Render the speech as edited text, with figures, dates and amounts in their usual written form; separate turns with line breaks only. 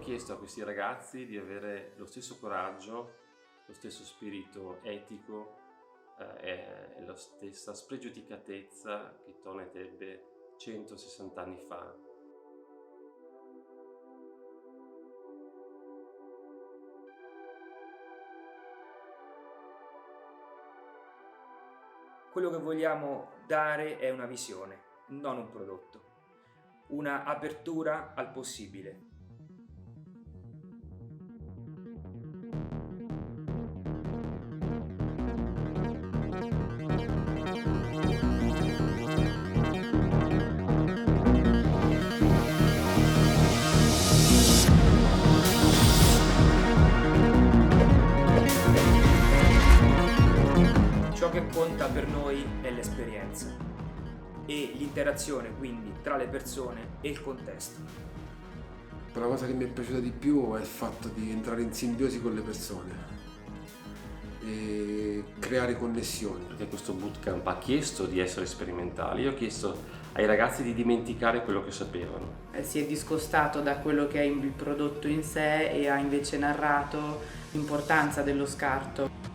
chiesto a questi ragazzi di avere lo stesso coraggio, lo stesso spirito etico e la stessa spregiudicatezza che Tonet ebbe 160 anni fa.
Quello che vogliamo dare è una visione, non un prodotto, una apertura al possibile. Ciò che conta per noi è l'esperienza e l'interazione quindi tra le persone e il contesto.
La cosa che mi è piaciuta di più è il fatto di entrare in simbiosi con le persone e creare connessioni.
Perché questo bootcamp ha chiesto di essere sperimentali, io ho chiesto ai ragazzi di dimenticare quello che sapevano.
Si è discostato da quello che è il prodotto in sé e ha invece narrato l'importanza dello scarto.